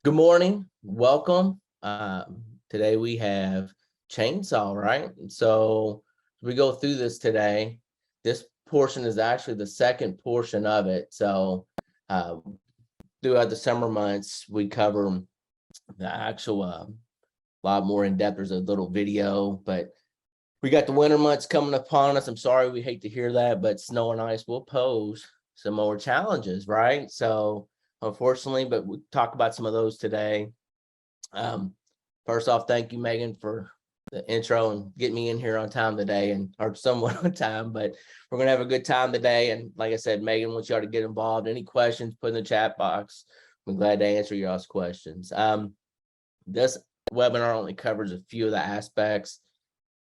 Good morning. Welcome. Today we have chainsaw, right? So we go through this today. This portion is actually the second portion of it. So uh, throughout the summer months, we cover the actual lot more in depth. There's a little video, but we got the winter months coming upon us. I'm sorry, we hate to hear that, but snow and ice will pose some more challenges, right? So unfortunately, but we talk about some of those today. um, First off, thank you, Megan, for the intro and get me in here on time today, and or somewhat on time, but we're gonna have a good time today. And like I said, Megan wants y'all to get involved. Any questions, put in the chat box. I'm glad to answer y'all's questions. This webinar only covers a few of the aspects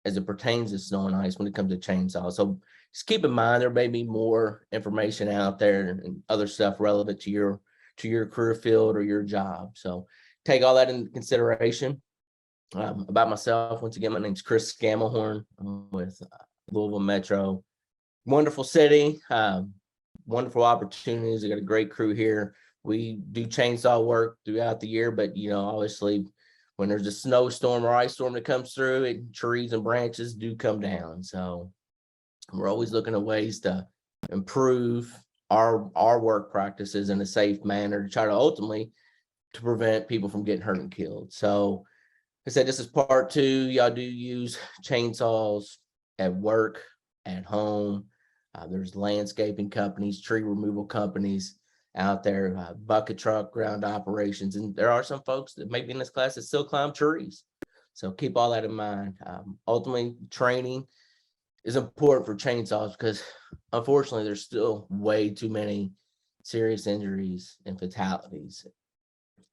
as it pertains to snow and ice when it comes to chainsaws. So just keep in mind there may be more information out there and other stuff relevant to your career field or your job. So take all that into consideration. About myself, once again, my name's Chris Scamelhorn. I'm with Louisville Metro. Wonderful city, wonderful opportunities. I got a great crew here. We do chainsaw work throughout the year, but obviously, when there's a snowstorm or ice storm that comes through, trees and branches do come down. So we're always looking at ways to improve our work practices in a safe manner to try to ultimately to prevent people from getting hurt and killed. So I said, this is part two. Y'all do use chainsaws at work, at home. There's landscaping companies, tree removal companies out there, bucket truck, ground operations. And there are some folks that may be in this class that still climb trees. So keep all that in mind. Ultimately, training is important for chainsaws because unfortunately, there's still way too many serious injuries and fatalities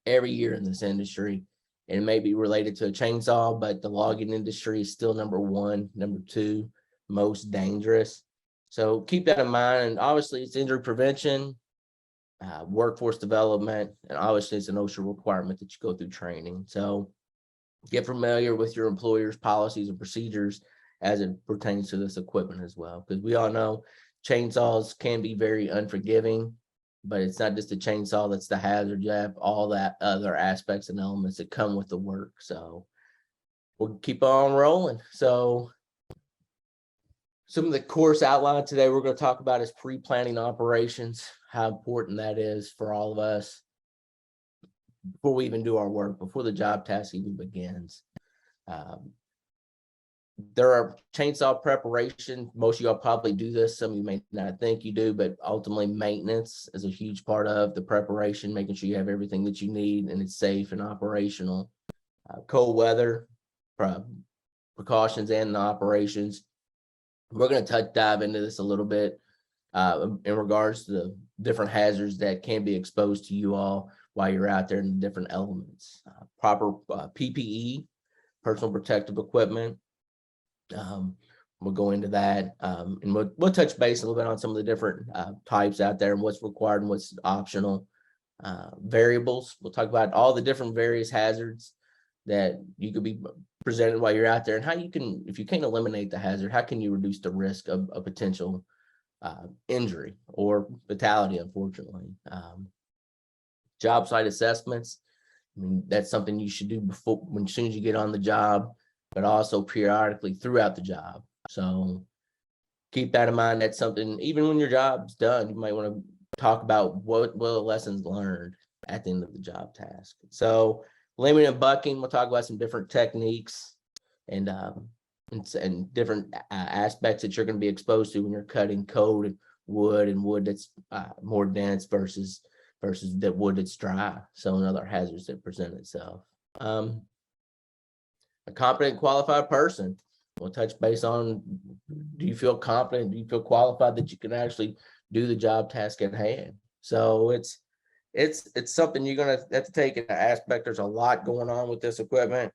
every year in this industry. And it may be related to a chainsaw, but the logging industry is still number one, number two most dangerous. So keep that in mind. And obviously, it's injury prevention, workforce development, and obviously, it's an OSHA requirement that you go through training. So get familiar with your employer's policies and procedures as it pertains to this equipment as well, because we all know chainsaws can be very unforgiving, but it's not just the chainsaw that's the hazard. You have all that other aspects and elements that come with the work. So we'll keep on rolling. So some of the course outline today we're going to talk about is pre-planning operations, how important that is for all of us before we even do our work, before the job task even begins. There are chainsaw preparation. Most of y'all probably do this. Some of you may not think you do, but ultimately maintenance is a huge part of the preparation, making sure you have everything that you need and it's safe and operational. Cold weather, precautions and operations. We're going to dive into this a little bit in regards to the different hazards that can be exposed to you all while you're out there in the different elements. Proper PPE, personal protective equipment. We'll go into that and we'll touch base a little bit on some of the different types out there and what's required and what's optional. Variables, we'll talk about all the different various hazards that you could be presented while you're out there and how you can, if you can't eliminate the hazard, how can you reduce the risk of a potential injury or fatality, unfortunately. Job site assessments, I mean, that's something you should do before, as soon as you get on the job, but also periodically throughout the job. So keep that in mind. That's something, even when your job's done, you might want to talk about what the lessons learned at the end of the job task. So limbing and bucking, we'll talk about some different techniques and different aspects that you're going to be exposed to when you're cutting code and wood that's more dense versus the wood that's dry. So another hazards that present itself. A competent, qualified person. We'll touch base on, do you feel confident? Do you feel qualified that you can actually do the job task at hand? So it's something you're going to have to take into aspect. There's a lot going on with this equipment,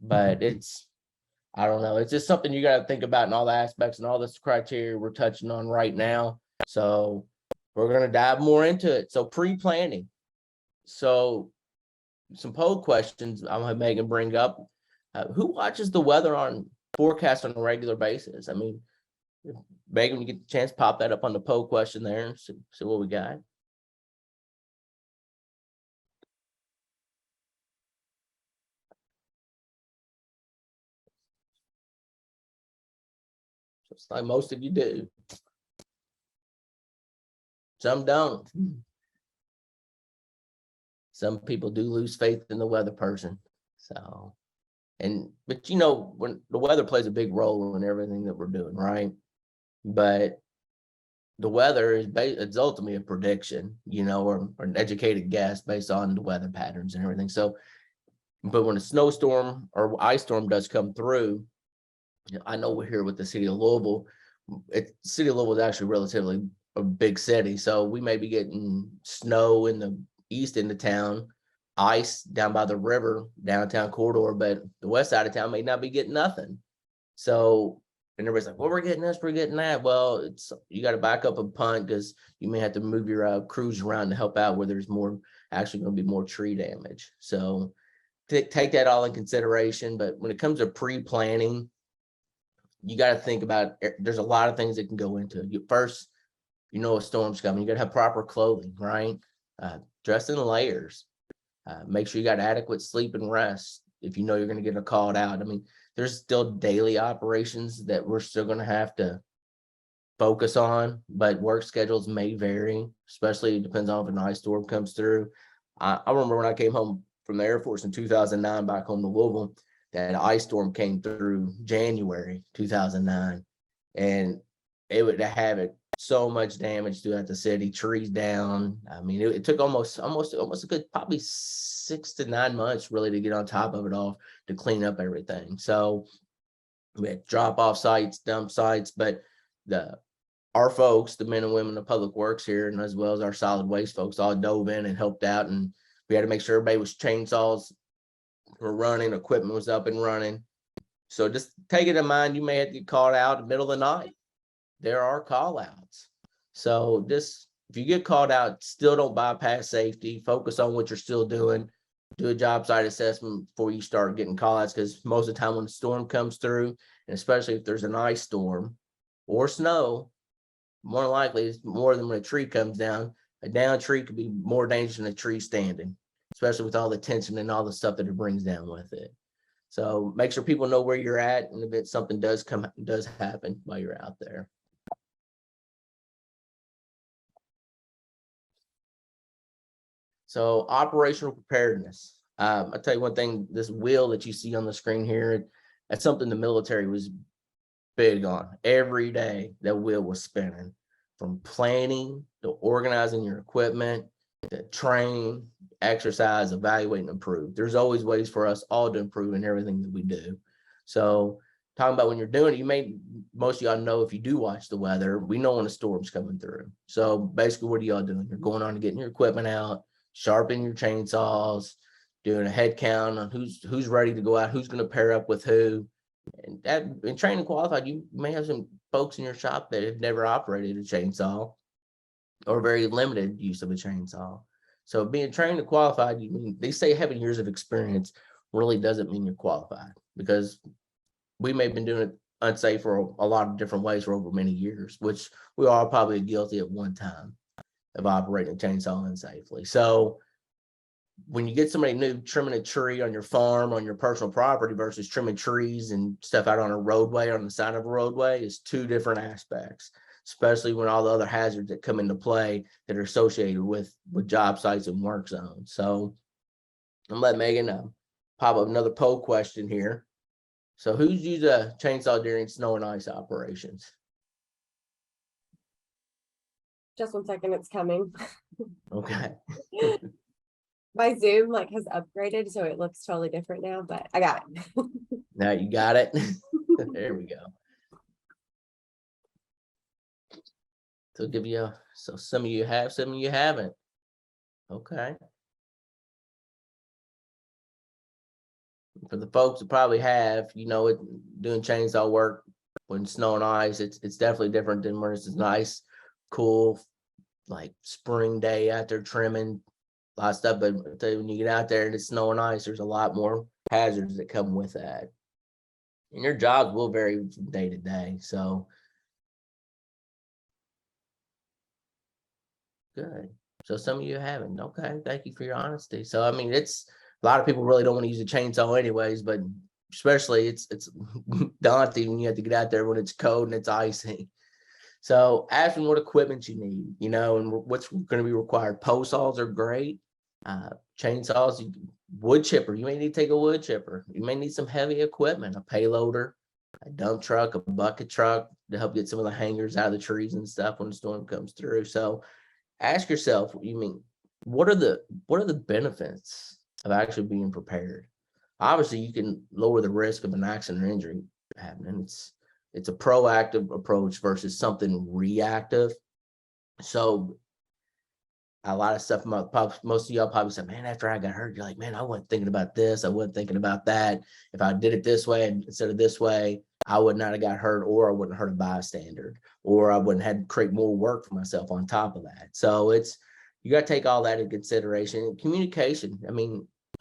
but I don't know. It's just something you got to think about in all the aspects and all this criteria we're touching on right now. So we're going to dive more into it. So pre-planning. So some poll questions I'm going to have Megan bring up. Who watches the weather on forecast on a regular basis? I mean, Megan, you get the chance, pop that up on the poll question there and see what we got. just like most of you do. Some don't. Some people do lose faith in the weather person. So, but when the weather plays a big role in everything that we're doing, right? But the weather is it's ultimately a prediction, or an educated guess based on the weather patterns and everything. So, but when a snowstorm or ice storm does come through, I know we're here with the city of Louisville. City of Louisville is actually relatively a big city, so we may be getting snow in the east end of town, ice down by the river, downtown corridor, but the west side of town may not be getting nothing. So, and everybody's like, well, we're getting this, we're getting that. Well, you got to back up a punt because you may have to move your crews around to help out where there's actually going to be more tree damage. So take that all in consideration. But when it comes to pre-planning, you got to think about, there's a lot of things that can go into it. First, a storm's coming. You got to have proper clothing, right? Dress in layers. Make sure you got adequate sleep and rest if you know you're going to get called out. I mean, there's still daily operations that we're still going to have to focus on, but work schedules may vary, especially it depends on if an ice storm comes through. I remember when I came home from the Air Force in 2009 back home to Louisville, that ice storm came through January 2009, and it would have so much damage throughout the city, trees down. I mean, it took almost a good probably 6 to 9 months really to get on top of it all to clean up everything. So we had drop off sites, dump sites, but our folks, the men and women of public works here, and as well as our solid waste folks, all dove in and helped out, and we had to make sure everybody was chainsaws were running, equipment was up and running. So just take it in mind, you may have to get called out in the middle of the night. There are call outs. So if you get called out, still don't bypass safety. Focus on what you're still doing. Do a job site assessment before you start getting call outs, because most of the time when the storm comes through, and especially if there's an ice storm or snow, more likely it's more than when a tree comes down. A downed tree could be more dangerous than a tree standing, especially with all the tension and all the stuff that it brings down with it. So make sure people know where you're at, and if something does happen while you're out there. So operational preparedness. I'll tell you one thing, this wheel that you see on the screen here, that's something the military was big on. Every day that wheel was spinning, from planning to organizing your equipment, to train, exercise, evaluate, and improve. There's always ways for us all to improve in everything that we do. So talking about when you're doing it, most of y'all know, if you do watch the weather, we know when a storm's coming through. So basically, what are y'all doing? You're going on and getting your equipment out, sharpening your chainsaws, doing a head count on who's ready to go out, who's going to pair up with who. And that in training qualified, you may have some folks in your shop that have never operated a chainsaw or very limited use of a chainsaw. So being trained and qualified, they say having years of experience really doesn't mean you're qualified, because we may have been doing it unsafe for a lot of different ways for over many years, which we are probably guilty at one time of operating a chainsaw unsafely. So when you get somebody new trimming a tree on your farm, on your personal property, versus trimming trees and stuff out on a roadway, on the side of a roadway, is two different aspects, especially when all the other hazards that come into play that are associated with job sites and work zones. So I'm letting Megan pop up another poll question here. So who's used a chainsaw during snow and ice operations? Just 1 second, it's coming. Okay. My Zoom has upgraded, so it looks totally different now, but I got it. Now you got it. There we go. So some of you have, some of you haven't. Okay. For the folks that probably have, doing chainsaw work when snow and ice, it's definitely different than when it's a nice, cool, spring day out there trimming, a lot of stuff. But I tell you, when you get out there and it's snow and ice, there's a lot more hazards that come with that. And your jobs will vary from day to day. So good. So some of you haven't. Okay. Thank you for your honesty. So, it's a lot of people really don't want to use a chainsaw anyways, but especially it's daunting when you have to get out there when it's cold and it's icy. So ask them what equipment you need, and what's going to be required. Pole saws are great. Chainsaws, wood chipper. You may need to take a wood chipper. You may need some heavy equipment, a payloader, a dump truck, a bucket truck to help get some of the hangers out of the trees and stuff when the storm comes through. So ask yourself, what are the benefits of actually being prepared? Obviously, you can lower the risk of an accident or injury happening. It's a proactive approach versus something reactive. So a lot of stuff, most of y'all probably said, man, after I got hurt, you're like, man, I wasn't thinking about this. I wasn't thinking about that. If I did it this way instead of this way, I would not have got hurt, or I wouldn't hurt a bystander, or I wouldn't have to create more work for myself on top of that. So you got to take all that into consideration. Communication,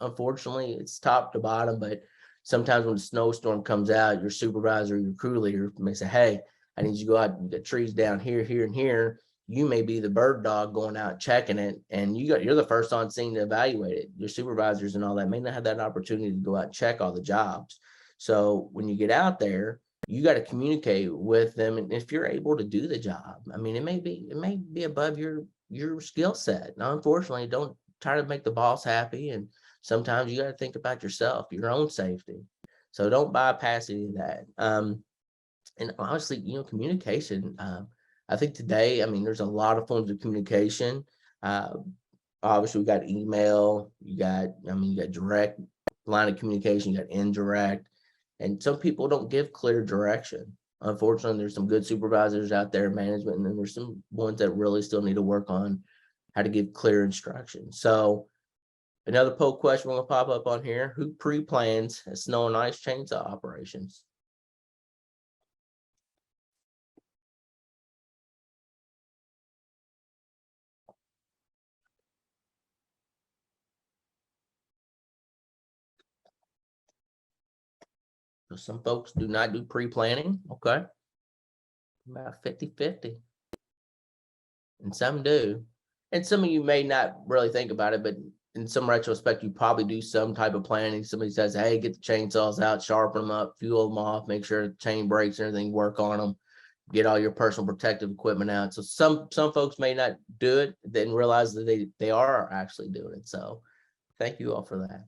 unfortunately, it's top to bottom, but sometimes when a snowstorm comes out, your supervisor, your crew leader may say, hey, I need you to go out, the trees down here, here, and here. You may be the bird dog going out checking it, and you're the first on scene to evaluate it. Your supervisors and all that may not have that opportunity to go out and check all the jobs. So when you get out there, you got to communicate with them, and if you're able to do the job, it may be above your skill set. Now, unfortunately, don't try to make the boss happy, and sometimes you got to think about yourself, your own safety. So don't bypass any of that. And honestly, communication. I think today, there's a lot of forms of communication. Obviously, we got email. You got direct line of communication. You got indirect, and some people don't give clear direction. Unfortunately, there's some good supervisors out there, management, and then there's some ones that really still need to work on how to give clear instructions. So another poll question we're gonna pop up on here: who pre-plans snow and ice chainsaw operations? So some folks do not do pre-planning. Okay. About 50-50. And some do. And some of you may not really think about it, but in some retrospect, you probably do some type of planning. Somebody says, hey, get the chainsaws out, sharpen them up, fuel them off, make sure the chain breaks and everything, work on them, get all your personal protective equipment out. So some folks may not do it, then realize that they are actually doing it. So thank you all for that.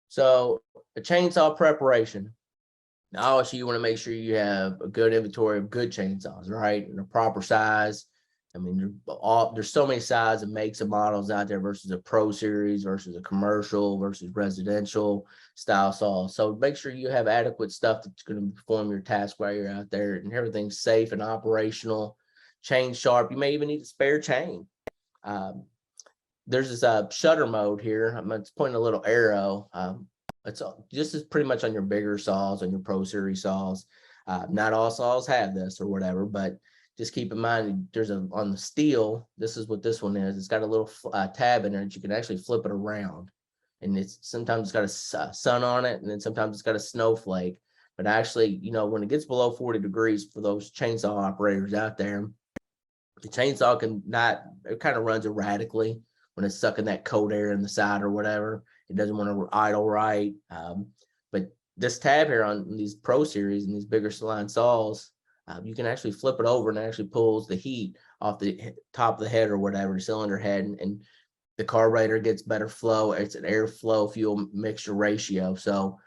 So a chainsaw preparation. Now, obviously, you want to make sure you have a good inventory of good chainsaws, right? And the proper size. There's so many sizes and makes and models out there versus a pro series versus a commercial versus residential style saw. So make sure you have adequate stuff that's going to perform your task while you're out there, and everything's safe and operational. Chain sharp. You may even need a spare chain. There's this shutter mode here. It's pointing a little arrow. It's just as pretty much on your bigger saws, on your pro series saws. Not all saws have this or whatever, but just keep in mind there's on the steel. This is what this one is. It's got a little tab in there that you can actually flip it around, and sometimes it's got a sun on it, and then sometimes it's got a snowflake. But actually, when it gets below 40 degrees for those chainsaw operators out there, the chainsaw it kind of runs erratically when it's sucking that cold air in the side or whatever. It doesn't want to idle right. But this tab here on these Pro Series and these bigger line saws, you can actually flip it over, and it actually pulls the heat off the top of the head or whatever, the cylinder head, and the carburetor gets better flow. It's an airflow fuel mixture ratio. So,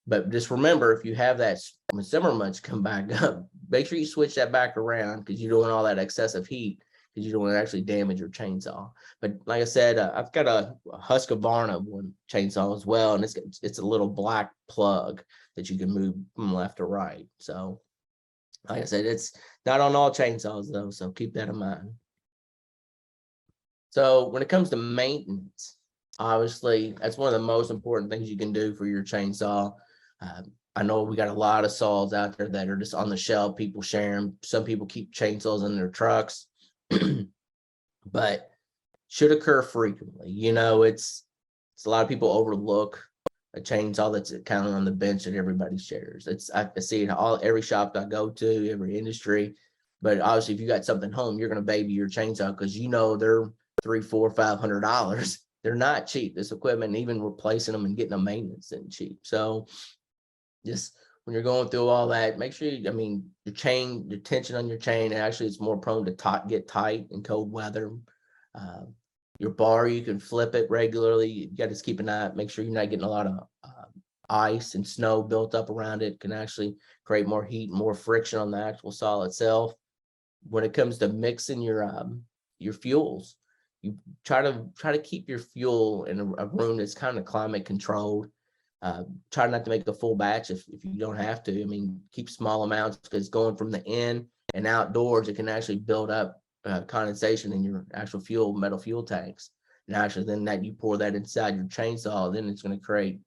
but just remember, if you have that when summer months come back up, make sure you switch that back around, because you don't want all that excessive heat, because you don't want to actually damage your chainsaw. But like I said, I've got a Husqvarna one chainsaw as well, and it's a little black plug that you can move from left to right. So like I said, it's not on all chainsaws though, so keep that in mind. So when it comes to maintenance, obviously that's one of the most important things you can do for your chainsaw. I know we got a lot of saws out there that are just on the shelf. People share them. Some people keep chainsaws in their trucks. But should occur frequently. It's a lot of people overlook a chainsaw that's kind of on the bench that everybody shares. I see it every shop I go to, every industry. But obviously, if you got something home, you're going to baby your chainsaw, because they're $300, $400, $500. they're not cheap. This equipment, and even replacing them and getting them maintenance isn't cheap. So just when you're going through all that, make sure you, I mean, your chain, your tension on your chain, actually it's more prone to get tight in cold weather. Your bar, you can flip it regularly. You got to keep an eye, make sure you're not getting a lot of ice and snow built up around it. Can actually create more heat, more friction on the actual saw itself. When it comes to mixing your fuels, you try to keep your fuel in a room that's kind of climate controlled. Try not to make a full batch if you don't have to. I mean, keep small amounts, because going from the in and outdoors, it can actually build up condensation in your actual metal fuel tanks. And actually, then that you pour that inside your chainsaw, then it's going to create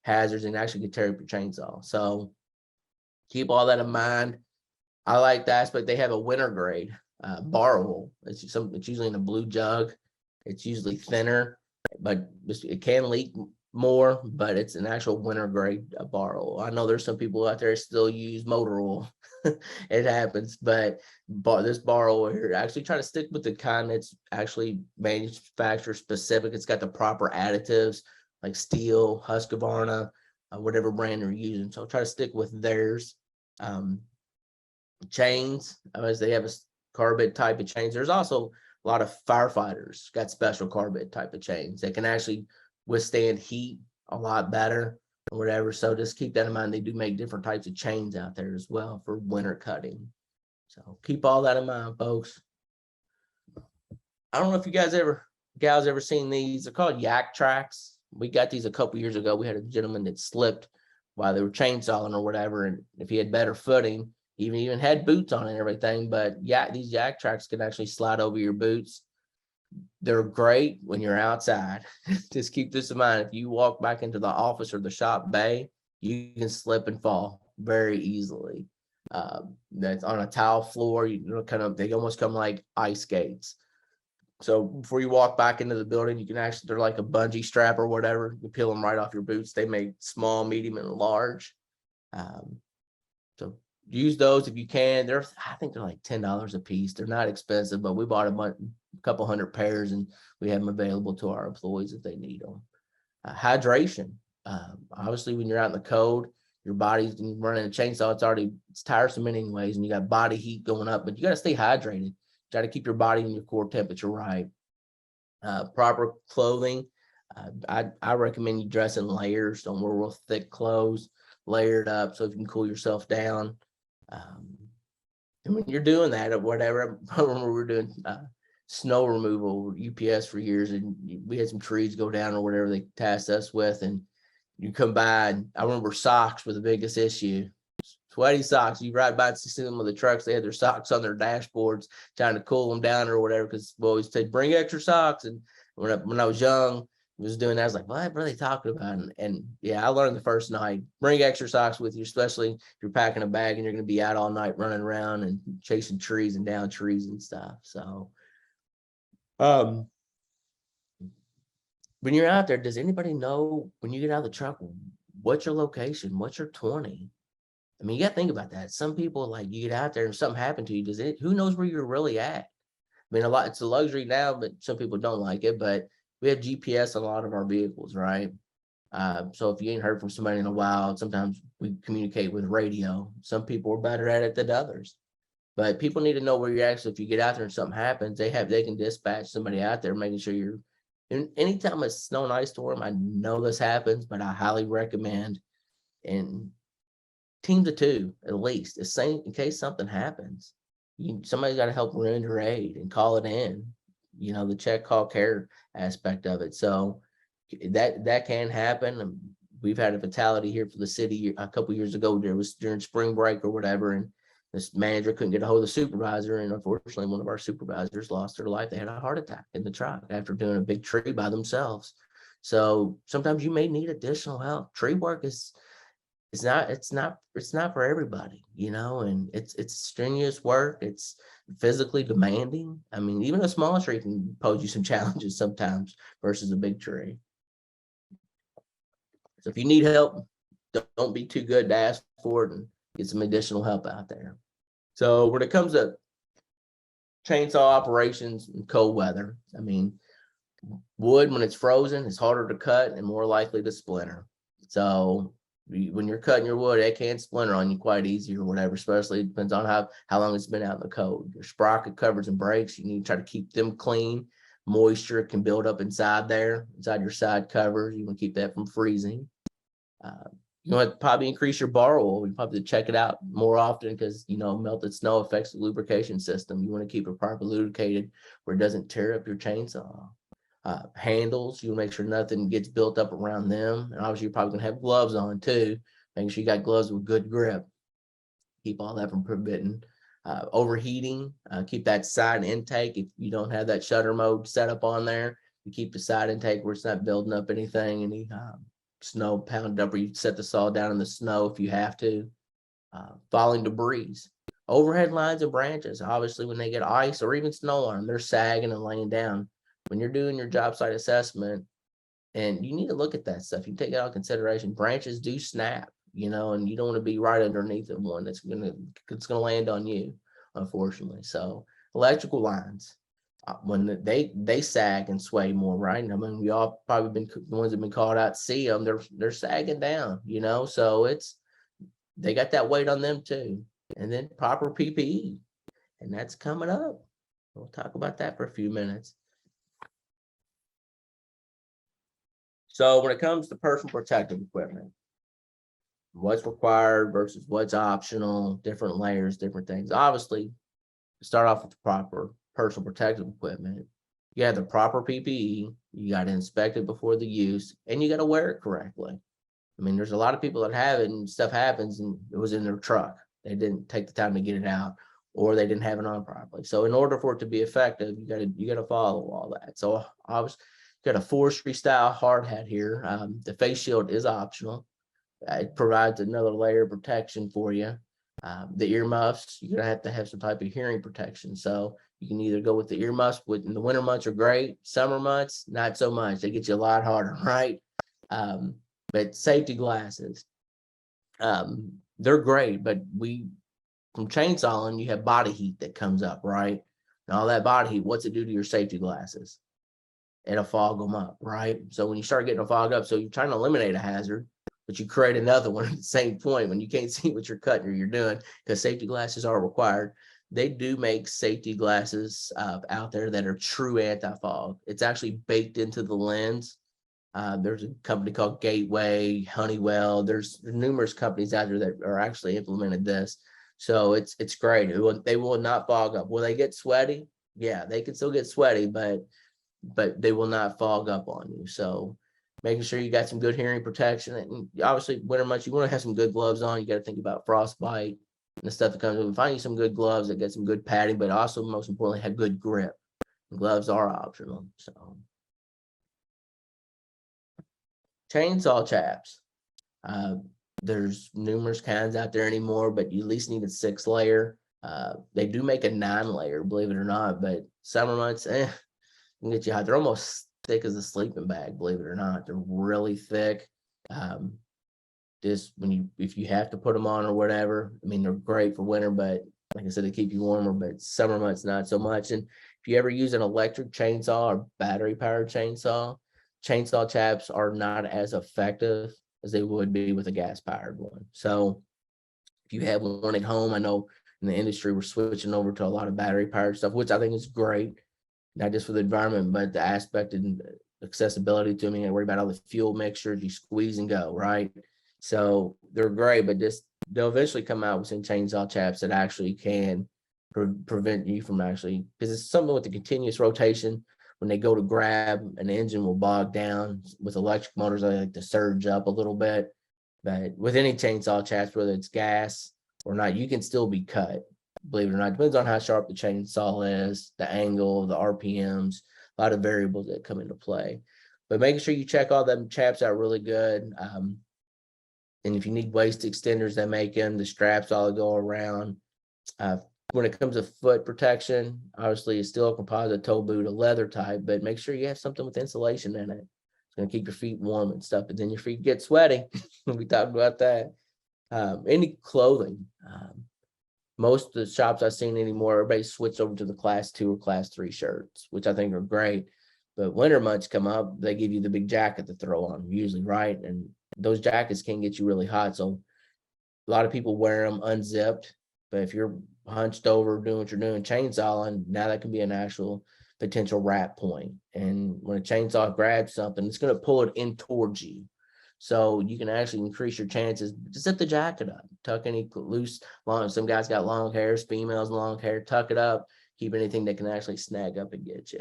hazards and actually could tear up your chainsaw. So keep all that in mind. I like the aspect they have a winter grade bar oil. It's usually in a blue jug. It's usually thinner, but it can leak more, but it's an actual winter grade bar oil. I know there's some people out there that still use motor oil. It happens, but this bar oil here, actually try to stick with the kind that's actually manufacturer specific. It's got the proper additives like steel, Husqvarna, whatever brand they're using. So try to stick with theirs. Chains, as they have a carbide type of chains. There's also a lot of firefighters got special carbide type of chains that can actually withstand heat a lot better or whatever. So just keep that in mind. They do make different types of chains out there as well for winter cutting. So keep all that in mind, folks. I don't know if you gals ever seen these. They're called yak tracks. We got these a couple years ago. We had a gentleman that slipped while they were chainsawing or whatever, and if he had better footing, even had boots on and everything. But yeah, these yak tracks can actually slide over your boots. They're great when you're outside. Just keep this in mind. If you walk back into the office or the shop bay, you can slip and fall very easily. That's on a tile floor. They almost come like ice skates. So before you walk back into the building, you can actually, they're like a bungee strap or whatever. You peel them right off your boots. They make small, medium, and large. So use those if you can. I think they're like $10 a piece. They're not expensive, but we bought a couple hundred pairs, and we have them available to our employees if they need them. Hydration. Obviously, when you're out in the cold, your body's running a chainsaw. It's tiresome anyways, and you got body heat going up, but you got to stay hydrated. Try to keep your body and your core temperature right. Proper clothing. I recommend you dress in layers. Don't wear real thick clothes. Layered up so you can cool yourself down. And when you're doing that or whatever, I remember we were doing snow removal UPS for years, and we had some trees go down or whatever they tasked us with, and you come by, and I remember socks were the biggest issue. Sweaty socks. You ride by and see them with the trucks, they had their socks on their dashboards trying to cool them down or whatever, because we always say bring extra socks. And when I was young, was doing that, I was like, what are they talking about? And yeah, I learned the first night, bring extra socks with you, especially if you're packing a bag and you're going to be out all night running around and chasing trees and down trees and stuff. So when you're out there, does anybody know when you get out of the truck, what's your location? What's your 20? I mean, you got to think about that. Some people, like, you get out there and something happened to you. Who knows where you're really at? I mean, it's a luxury now, but some people don't like it. But we have GPS on a lot of our vehicles, right? So if you ain't heard from somebody in a while, sometimes we communicate with radio. Some people are better at it than others. But people need to know where you're at. So if you get out there and something happens, they can dispatch somebody out there, making sure you're. And anytime it's snow and ice storm, I know this happens, but I highly recommend in teams of 2 at least, in case something happens. Somebody's got to help render aid and call it in. The check, call, care aspect of it. So that can happen. We've had a fatality here for the city a couple years ago. There was during spring break or whatever, and this manager couldn't get a hold of the supervisor, and unfortunately one of our supervisors lost their life. They had a heart attack in the truck after doing a big tree by themselves. So sometimes you may need additional help. Tree work it's not for everybody, and it's strenuous work. It's physically demanding. I mean, even a small tree can pose you some challenges sometimes versus a big tree. So if you need help, don't be too good to ask for it, and get some additional help out there. So when it comes to chainsaw operations in cold weather, I mean, Wood, when it's frozen, is harder to cut and more likely to splinter. So when you're cutting your wood, it can splinter on you quite easy or whatever, especially it depends on how long it's been out in the cold. Your sprocket covers and brakes, you need to try to keep them clean. Moisture can build up inside there, inside your side covers. You want to keep that from freezing. You want to probably increase your bar oil. You probably check it out more often because, melted snow affects the lubrication system. You want to keep it properly lubricated where it doesn't tear up your chainsaw. Handles, you make sure nothing gets built up around them. And obviously, you're probably going to have gloves on too. Making sure you got gloves with good grip. Keep all that from preventing overheating. Keep that side intake. If you don't have that shutter mode set up on there, you keep the side intake where it's not building up any snow pounded up, or you set the saw down in the snow if you have to. Falling debris. Overhead lines and branches, obviously, when they get ice or even snow on them, they're sagging and laying down. When you're doing your job site assessment, and you need to look at that stuff, you take it out of consideration. Branches do snap, and you don't want to be right underneath of one that's gonna land on you, unfortunately. So electrical lines, when they sag and sway more, right? I mean, we all probably been the ones that have been called out, see them, they're sagging down, so they got that weight on them too. And then proper PPE, and that's coming up. We'll talk about that for a few minutes. So when it comes to personal protective equipment, what's required versus what's optional, different layers, different things. Obviously, start off with the proper personal protective equipment. You have the proper PPE, you got to inspect it before the use, and you got to wear it correctly. I mean, there's a lot of people that have it and stuff happens and it was in their truck. They didn't take the time to get it out, or they didn't have it on properly. So in order for it to be effective, you got to follow all that. So obviously, got a forestry style hard hat here. The face shield is optional. It provides another layer of protection for you. The earmuffs, you're gonna have to have some type of hearing protection. So you can either go with the earmuffs. In the winter months are great. Summer months, not so much. They get you a lot harder, right? But safety glasses, they're great. But from chainsawing, you have body heat that comes up, right? And all that body heat, what's it do to your safety glasses? It'll fog them up, right? So when you start getting a fog up, so you're trying to eliminate a hazard, but you create another one at the same point when you can't see what you're cutting or you're doing, because safety glasses are required. They do make safety glasses out there that are true anti-fog. It's actually baked into the lens. There's a company called Gateway, Honeywell. There's numerous companies out there that are actually implemented this. So it's great. They will not fog up. Will they get sweaty? Yeah, they can still get sweaty, but they will not fog up on you. So making sure you got some good hearing protection. And obviously, winter months, you want to have some good gloves on. You got to think about frostbite and the stuff that comes with it. Find you some good gloves that get some good padding, but also, most importantly, have good grip. Gloves are optional. So chainsaw chaps. There's numerous kinds out there anymore, but you at least need a 6-layer. They do make a 9-layer, believe it or not, but summer months, can get you hot. They're almost thick as a sleeping bag, believe it or not. They're really thick. Just if you have to put them on or whatever, I mean, they're great for winter, but like I said, they keep you warmer, but summer months, not so much. And if you ever use an electric chainsaw or battery powered chainsaw chaps are not as effective as they would be with a gas powered one. So if you have one at home, I know in the industry, we're switching over to a lot of battery powered stuff, which I think is great. Not just for the environment, but the aspect and accessibility to me. I worry about all the fuel mixtures, you squeeze and go, right? So they're great, but they'll eventually come out with some chainsaw chaps that actually can prevent you from actually, because it's something with the continuous rotation. When they go to grab, an engine will bog down. With electric motors, they like to surge up a little bit. But with any chainsaw chaps, whether it's gas or not, you can still be cut. Believe it or not, depends on how sharp the chainsaw is, the angle, the RPMs, a lot of variables that come into play. But making sure you check all them chaps out really good. And if you need waist extenders, they make them. The straps all go around. When it comes to foot protection, obviously it's still a composite toe boot, a leather type, but make sure you have something with insulation in it. It's going to keep your feet warm and stuff, but then your feet get sweaty. We talked about that. Any clothing. Most of the shops I've seen anymore, everybody switched over to the class 2 or class 3 shirts, which I think are great. But winter months come up, they give you the big jacket to throw on usually, right? And those jackets can get you really hot. So a lot of people wear them unzipped, but if you're hunched over doing what you're doing, chainsawing, now that can be an actual potential rat point. And when a chainsaw grabs something, it's going to pull it in towards you. So you can actually increase your chances. Just zip the jacket up, tuck any loose, long. Some guys got long hair, females long hair, tuck it up, keep anything that can actually snag up and get you.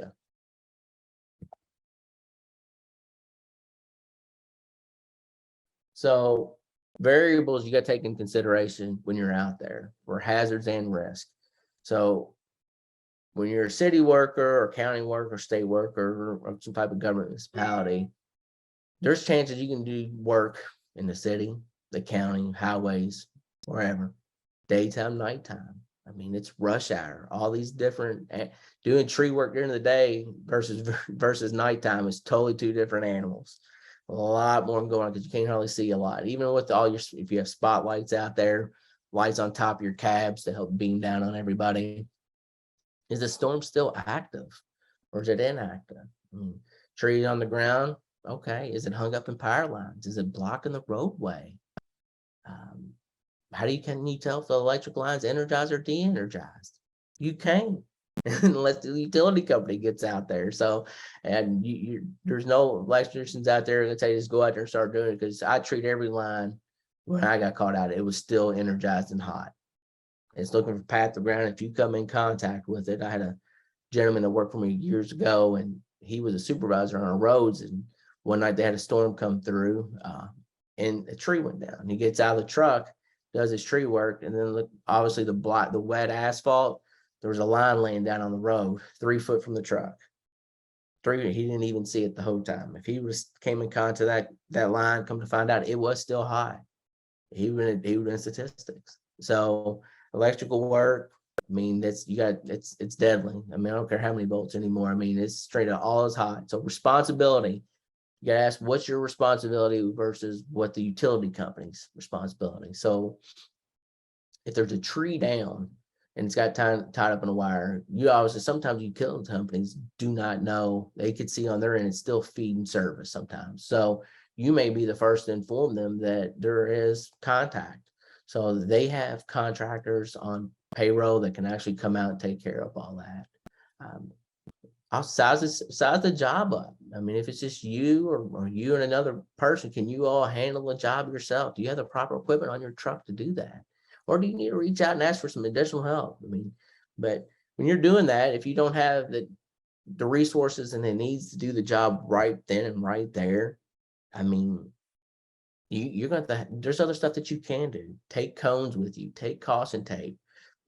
So variables you got to take in consideration when you're out there for hazards and risk. So when you're a city worker or county worker, state worker, or some type of government municipality, there's chances you can do work in the city, the county, highways, wherever, daytime, nighttime. I mean, it's rush hour. All these different doing tree work during the day versus nighttime is totally two different animals. A lot more going on because you can't hardly see a lot. Even with all your, if you have spotlights out there, lights on top of your cabs to help beam down on everybody. Is the storm still active or is it inactive? I mean, tree on the ground. Okay. Is it hung up in power lines? Is it blocking the roadway? How can you tell if the electric line's energized or de-energized? You can't unless the utility company gets out there. So, and there's no electricians out there that tell you just go out there and start doing it, because I treat every line when I got caught out, it was still energized and hot. It's looking for path of ground. If you come in contact with it, I had a gentleman that worked for me years ago, and he was a supervisor on our roads. And one night they had a storm come through, and a tree went down. He gets out of the truck, does his tree work, and then obviously the wet asphalt, there was a line laying down on the road 3 foot from the truck. He didn't even see it the whole time. If he came in contact that line, come to find out it was still high. He would in statistics. So electrical work, I mean, it's deadly. I mean, I don't care how many volts anymore. I mean, it's straight up all is hot. So responsibility, you gotta ask what's your responsibility versus what the utility company's responsibility. So if there's a tree down and it's got tied up in a wire, you obviously, sometimes utility companies do not know. They could see on their end it's still feeding service sometimes. So you may be the first to inform them that there is contact. So they have contractors on payroll that can actually come out and take care of all that. I'll size the job up. I mean, if it's just you or you and another person, can you all handle the job yourself? Do you have the proper equipment on your truck to do that? Or do you need to reach out and ask for some additional help? I mean, but when you're doing that, if you don't have the resources and the needs to do the job right then and right there, I mean, you're going to, there's other stuff that you can do. Take cones with you, take caution tape,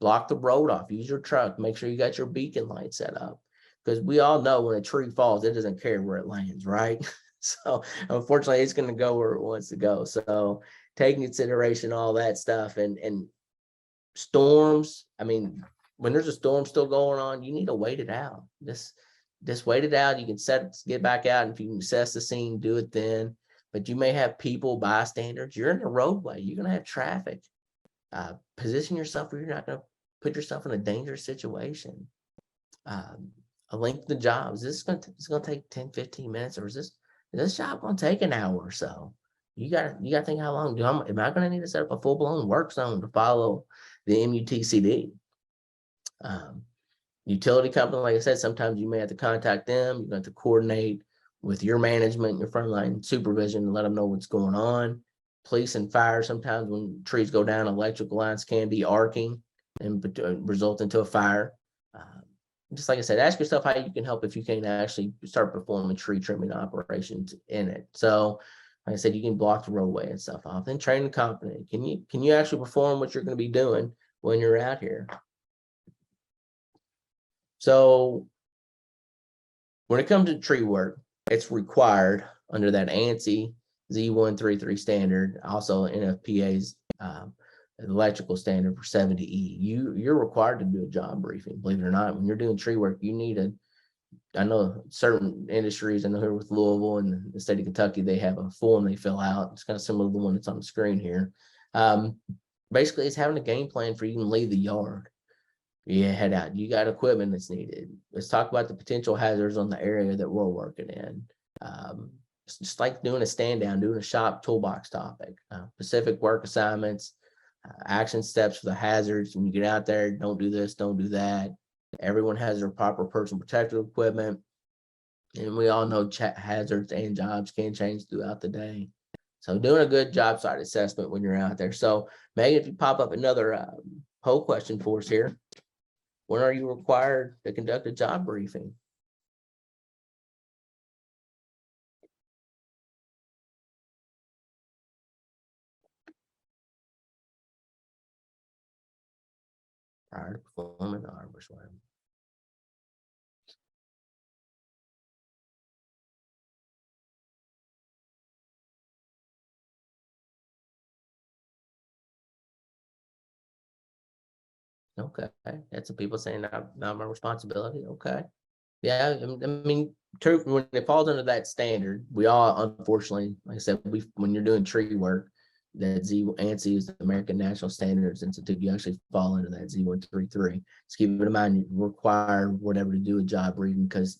block the road off, use your truck, make sure you got your beacon light set up. Because we all know when a tree falls, it doesn't care where it lands, right? So unfortunately, it's going to go where it wants to go. So take into consideration all that stuff, and storms. I mean, when there's a storm still going on, you need to wait it out. Just wait it out. You can get back out, and if you can assess the scene, do it then. But you may have people, bystanders. You're in the roadway. You're going to have traffic. Position yourself where you're not going to put yourself in a dangerous situation. A length of the job. Is this going to take 10, 15 minutes, or is this job going to take an hour or so? You got to think, how long am I going to need to set up a full-blown work zone to follow the MUTCD? Utility company, like I said, sometimes you may have to contact them. You're going to have to coordinate with your management, your frontline supervision, and let them know what's going on. Police and fire, sometimes when trees go down, electrical lines can be arcing and result into a fire. Just like I said, ask yourself how you can help if you can actually start performing tree trimming operations in it. So like I said, you can block the roadway and stuff off. Then train the company. Can you actually perform what you're going to be doing when you're out here? So when it comes to tree work, it's required under that ANSI Z133 standard, also NFPA's electrical standard for 70E. You're required to do a job briefing. Believe it or not, when you're doing tree work, you need I know certain industries, I know here with Louisville and the state of Kentucky, they have a form they fill out. It's kind of similar to the one that's on the screen here. Basically, it's having a game plan for you can leave the yard. you head out, you got equipment that's needed. Let's talk about the potential hazards on the area that we're working in. It's just like doing a stand down, doing a shop toolbox topic, specific work assignments, action steps for the hazards. When you get out there, don't do this, don't do that. Everyone has their proper personal protective equipment. And we all know hazards and jobs can change throughout the day. So doing a good job site assessment when you're out there. So Megan, if you pop up another poll question for us here, when are you required to conduct a job briefing? Prior to performing the arbor swim. Okay, that's some people saying not my responsibility. Okay. Yeah, I mean, true, when it falls under that standard, we all, unfortunately, like I said, when you're doing tree work, that ANSI is the American National Standards Institute, you actually fall into that Z133. Just keep in mind, you require whatever to do a job briefing, because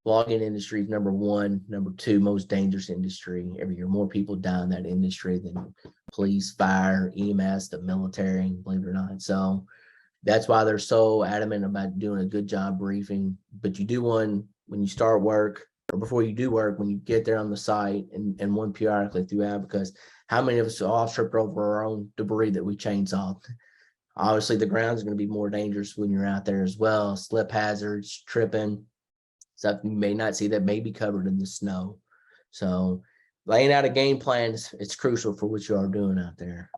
logging industry is number one, number two most dangerous industry. Every year, more people die in that industry than police, fire, EMS, the military, believe it or not. So that's why they're so adamant about doing a good job briefing. But you do one when you start work, or before you do work, when you get there on the site, and one periodically throughout, because how many of us all tripped over our own debris that we chainsawed? Obviously, the ground is going to be more dangerous when you're out there as well. Slip hazards, tripping, stuff you may not see that may be covered in the snow. So laying out a game plan it's crucial for what you are doing out there.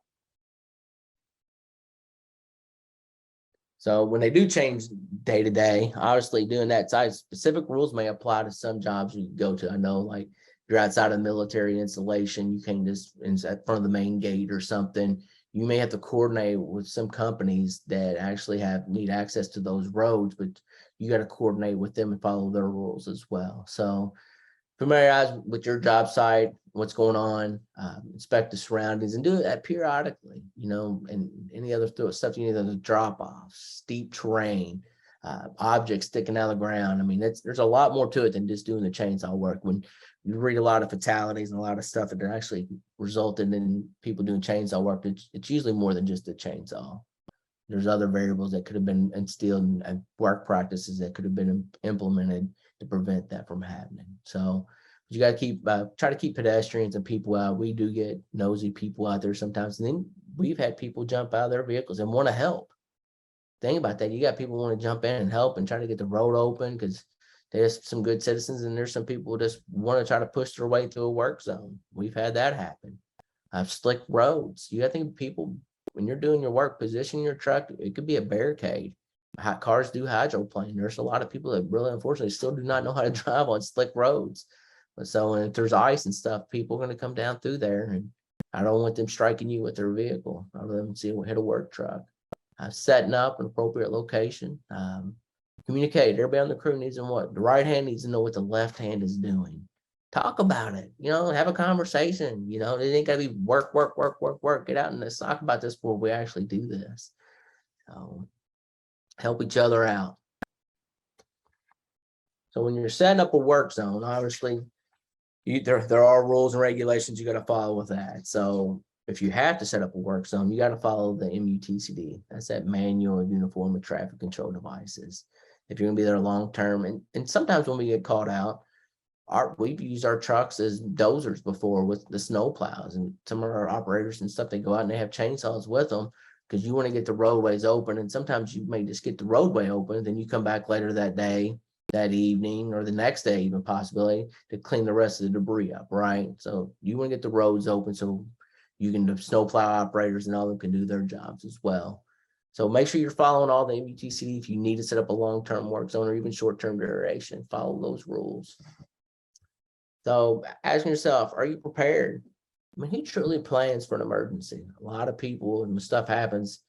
So when they do change day to day, obviously doing that site, specific rules may apply to some jobs you go to. I know, like, you're outside of military installation, you can't just in front of the main gate or something. You may have to coordinate with some companies that actually need access to those roads, but you got to coordinate with them and follow their rules as well. So familiarize with your job site, what's going on, inspect the surroundings, and do that periodically, and any other stuff you need to drop off, steep terrain, objects sticking out of the ground. I mean, there's a lot more to it than just doing the chainsaw work. When you read a lot of fatalities and a lot of stuff that actually resulted in people doing chainsaw work, it's usually more than just a chainsaw. There's other variables that could have been instilled in work practices that could have been implemented to prevent that from happening. So you got to keep try to keep pedestrians and people out. We do get nosy people out there sometimes, and then we've had people jump out of their vehicles and want to help. Think about that. You got people who want to jump in and help and try to get the road open, because there's some good citizens and there's some people who just want to try to push their way through a work zone. We've had that happen. Slick roads. You got to think people, when you're doing your work, position your truck, it could be a barricade. Cars do hydroplane. There's a lot of people that really, unfortunately, still do not know how to drive on slick roads. So if there's ice and stuff, people are going to come down through there, and I don't want them striking you with their vehicle. I want them to see hit a work truck. Setting up an appropriate location. Communicate. Everybody on the crew needs to know what the right hand needs to know what the left hand is doing. Talk about it. Have a conversation. It ain't got to be work. Get out and let's talk about this before we actually do this. So help each other out. So when you're setting up a work zone, obviously, there are rules and regulations you got to follow with that. So if you have to set up a work zone, you got to follow the MUTCD. That's that manual uniform of traffic control devices. If you're going to be there long term, and sometimes when we get called out, we've used our trucks as dozers before with the snow plows, and some of our operators and stuff, they go out and they have chainsaws with them because you want to get the roadways open. And sometimes you may just get the roadway open, then you come back later that day, that evening, or the next day, even possibly, to clean the rest of the debris up, right? So you want to get the roads open so the snowplow operators and all of them can do their jobs as well. So make sure you're following all the MUTCD. If you need to set up a long-term work zone or even short-term duration, follow those rules. So asking yourself, are you prepared? I mean, who truly plans for an emergency? A lot of people, and when stuff happens,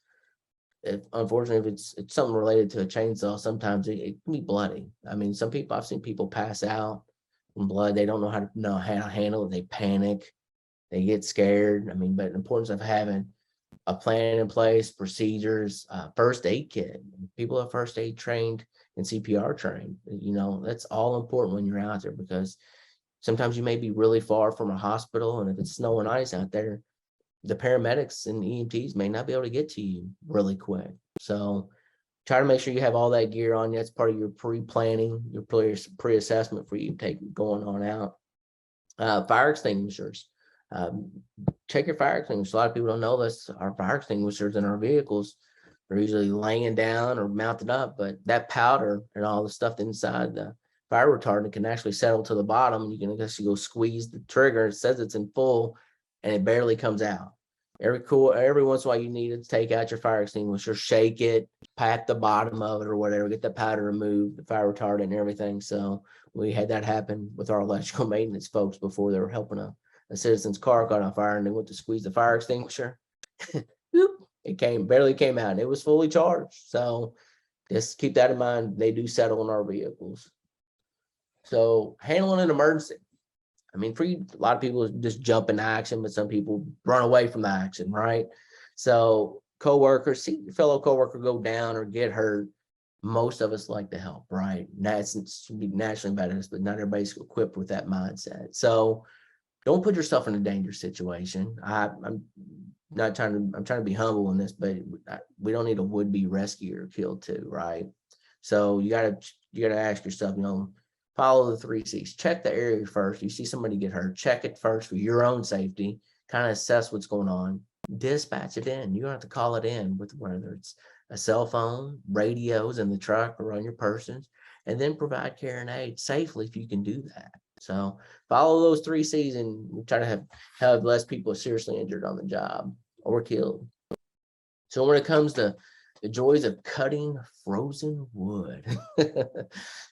unfortunately, if it's something related to a chainsaw, sometimes it can be bloody. I mean, I've seen people pass out from blood. They don't know how to handle it. They panic. They get scared. I mean, but the importance of having a plan in place, procedures, first aid kit. People are first aid trained and CPR trained. That's all important when you're out there, because sometimes you may be really far from a hospital, and if it's snow and ice out there, the paramedics and EMTs may not be able to get to you really quick. So try to make sure you have all that gear on you. That's part of your pre-planning, your pre-assessment for you to take going on out. Fire extinguishers. Check your fire extinguishers. A lot of people don't know this. Our fire extinguishers in our vehicles are usually laying down or mounted up, but that powder and all the stuff inside the fire retardant can actually settle to the bottom, and you can actually go squeeze the trigger. It says it's in full, and it barely comes out. Every once in a while, you need to take out your fire extinguisher, shake it, pat the bottom of it or whatever, get the powder removed, the fire retardant and everything. So we had that happen with our electrical maintenance folks before. They were helping a citizen's car caught on fire, and they went to squeeze the fire extinguisher. It barely came out, and it was fully charged. So just keep that in mind. They do settle in our vehicles. So handling an emergency. I mean, a lot of people just jump into action, but some people run away from the action, right? So coworkers, see your fellow coworker go down or get hurt. Most of us like to help, right? That's should be naturally better, but not everybody's equipped with that mindset. So don't put yourself in a dangerous situation. I'm trying to be humble in this, but we don't need a would-be rescuer killed too, right? So you gotta ask yourself, follow the 3 C's. Check the area first. You see somebody get hurt, check it first for your own safety. Kind of assess what's going on. Dispatch it in. You don't have to call it in with whether it's a cell phone, radios in the truck or on your persons, and then provide care and aid safely if you can do that. So follow those 3 C's, and we try to have less people seriously injured on the job or killed. So when it comes to the joys of cutting frozen wood.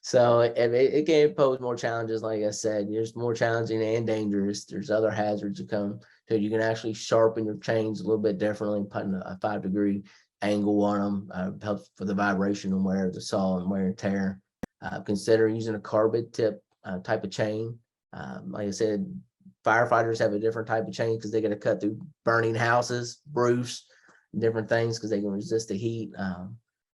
So it can pose more challenges. Like I said, there's more challenging and dangerous. There's other hazards that come to it. You can actually sharpen your chains a little bit differently, putting a 5-degree angle on them. Helps for the vibration and wear of the saw and wear and tear. Consider using a carbide tip type of chain. Like I said, firefighters have a different type of chain because they got to cut through burning houses, roofs, different things because they can resist the heat.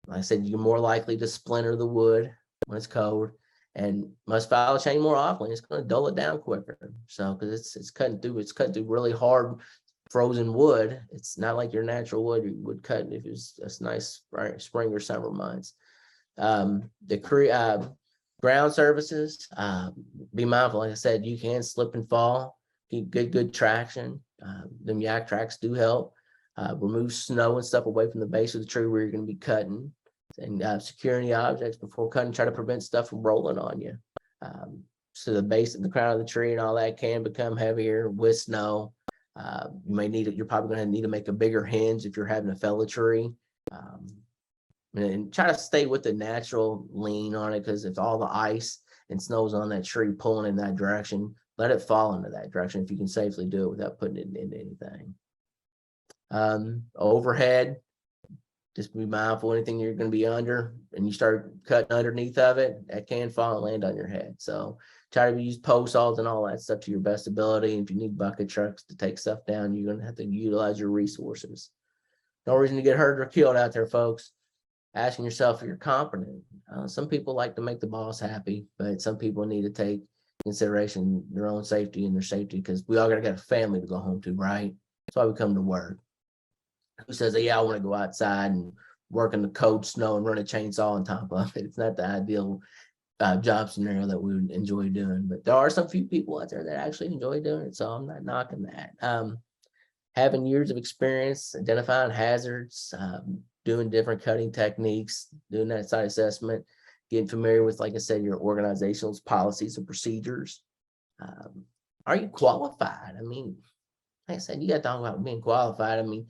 Like I said, you're more likely to splinter the wood when it's cold, and must file a chain more often. It's going to dull it down quicker. So because it's cutting through really hard frozen wood. It's not like your natural wood you would cut if it was a nice spring or summer months. The ground surfaces, be mindful. Like I said, you can slip and fall. Keep good traction. Them yak tracks do help. Remove snow and stuff away from the base of the tree where you're going to be cutting, and secure any objects before cutting. Try to prevent stuff from rolling on you. So the base of the crown of the tree and all that can become heavier with snow. You're probably going to need to make a bigger hinge if you're having to fell a tree. And try to stay with the natural lean on it, because if all the ice and snow's on that tree pulling in that direction, let it fall into that direction if you can safely do it without putting it into anything. Overhead, just be mindful anything you're going to be under and you start cutting underneath of it, that can fall and land on your head. So try to use post saws and all that stuff to your best ability. If you need bucket trucks to take stuff down, you're going to have to utilize your resources. No reason to get hurt or killed out there, folks. Asking yourself if you're competent. Some people like to make the boss happy, but some people need to take consideration their own safety and their safety, because we all got to get a family to go home to, right? That's why we come to work. Who says, yeah, I want to go outside and work in the cold snow and run a chainsaw on top of it? It's not the ideal job scenario that we would enjoy doing, but there are some few people out there that actually enjoy doing it, so I'm not knocking that. Having years of experience identifying hazards, doing different cutting techniques, doing that site assessment, getting familiar with, like I said, your organizational policies and procedures. Are you qualified? I mean, like I said, you got to talk about being qualified. I mean,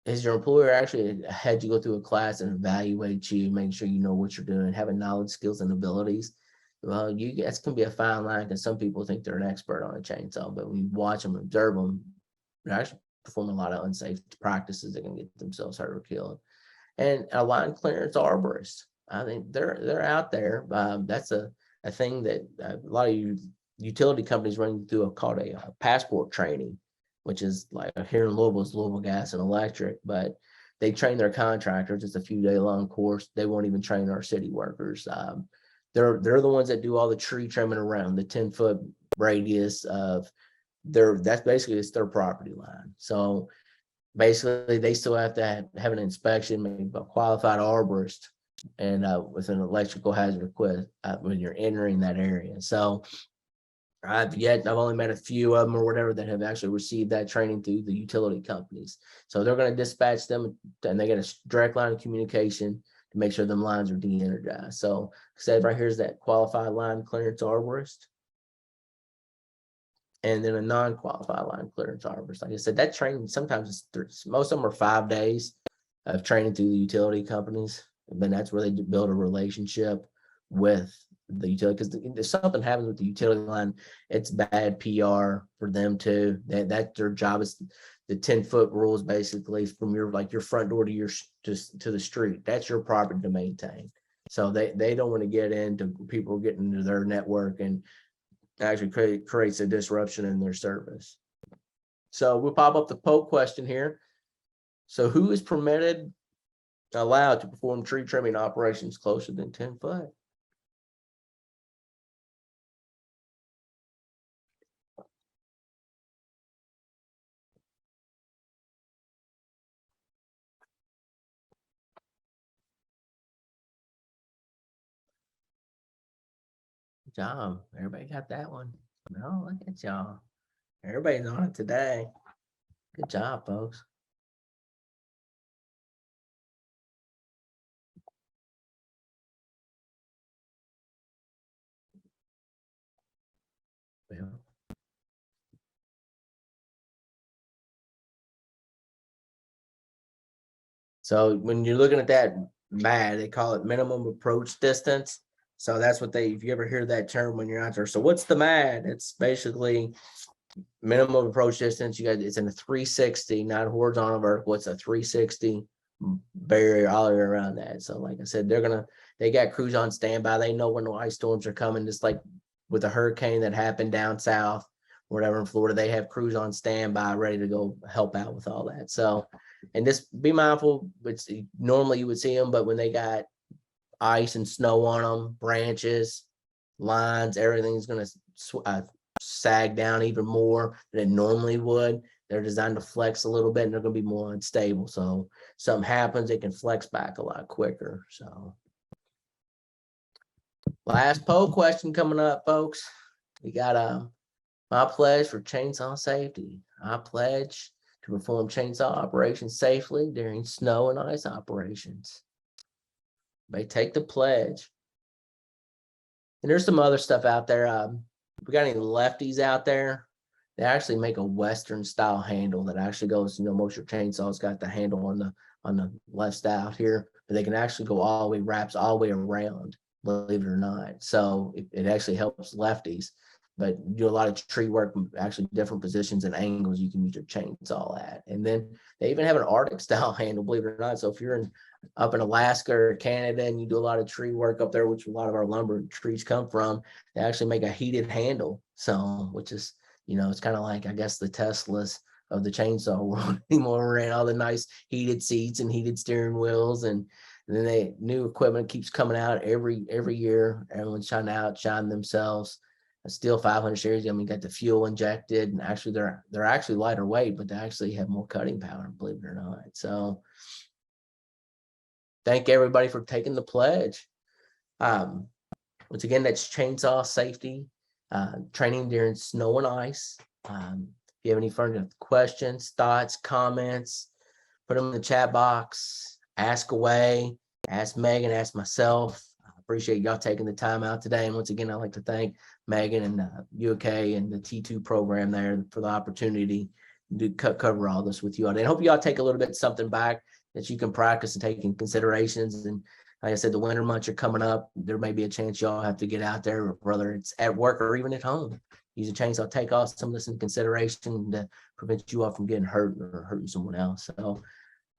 has your employer actually had you go through a class and evaluate you, making sure you know what you're doing, having knowledge, skills, and abilities? Well, that's going to be a fine line, because some people think they're an expert on a chainsaw, but when you watch them, observe them, they're actually performing a lot of unsafe practices that can get themselves hurt or killed. And a line clearance arborist, I think they're out there. That's a thing that a lot of you utility companies run through called a passport training. which is like here in Louisville, is Louisville Gas and Electric, but they train their contractors. It's a few day long course. They won't even train our city workers. They're the ones that do all the tree trimming around the 10-foot radius of that's basically it's their property line. So basically they still have to have an inspection, maybe a qualified arborist, and with an electrical hazard request when you're entering that area. So I've only met a few of them or whatever that have actually received that training through the utility companies. So they're going to dispatch them, and they get a direct line of communication to make sure them lines are de-energized. So said right here is that qualified line clearance arborist, and then a non-qualified line clearance arborist. Like I said, that training sometimes most of them are 5 days of training through the utility companies, and then that's where they build a relationship with the utility, because if something happens with the utility line, it's bad PR for them too. That their job is the 10-foot rules, basically from your front door to your to the street. That's your property to maintain. So they don't want to get into people getting into their network and actually creates a disruption in their service. So we'll pop up the poll question here. So who is allowed to perform tree trimming operations closer than 10 foot? Good job. Everybody got that one. No, look at y'all. Everybody's on it today. Good job, folks. Yeah. So when you're looking at that MAD, they call it minimum approach distance. So that's what if you ever hear that term when you're out there. So what's the MAD? It's basically minimum approach distance. It's in a 360, not horizontal vertical. It's a 360 barrier all the way around that. So like I said, they got crews on standby. They know when the ice storms are coming, just like with a hurricane that happened down south, or whatever in Florida, they have crews on standby ready to go help out with all that. So, and just be mindful, it's normally you would see them, but when they got ice and snow on them, branches, lines, everything's going to sag down even more than it normally would. They're designed to flex a little bit, and they're going to be more unstable. So something happens, it can flex back a lot quicker. So last poll question coming up, folks. We got my pledge for chainsaw safety. I pledge to perform chainsaw operations safely during snow and ice operations. They take the pledge. And there's some other stuff out there. We got any lefties out there? They actually make a Western style handle that actually goes, most of your chainsaws got the handle on the left side here, but they can actually go all the way, wraps all the way around, believe it or not. So it actually helps lefties, but you do a lot of tree work, actually different positions and angles you can use your chainsaw at. And then they even have an Arctic style handle, believe it or not. So if you're up in Alaska or Canada and you do a lot of tree work up there, which a lot of our lumber trees come from, they actually make a heated handle. So, which is, it's kind of like, I guess, the Teslas of the chainsaw world anymore. We're in all the nice heated seats and heated steering wheels, and then new equipment keeps coming out every year. Everyone's trying to outshine themselves. A Steel 500 series, got the fuel injected, and actually they're actually lighter weight, but they actually have more cutting power, believe it or not. So thank everybody for taking the pledge. Once again, that's chainsaw safety training during snow and ice. If you have any further questions, thoughts, comments, put them in the chat box. Ask away. Ask Megan. Ask myself. I appreciate y'all taking the time out today. And once again, I'd like to thank Megan and UK and the T2 program there for the opportunity to cover all this with you all. And I hope y'all take a little bit something back that you can practice and take in considerations. And like I said, the winter months are coming up. There may be a chance y'all have to get out there, whether it's at work or even at home. Use a chainsaw, take off some of this in consideration to prevent you all from getting hurt or hurting someone else. So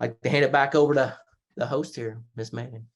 I'd like to hand it back over to the host here, Miss Megan.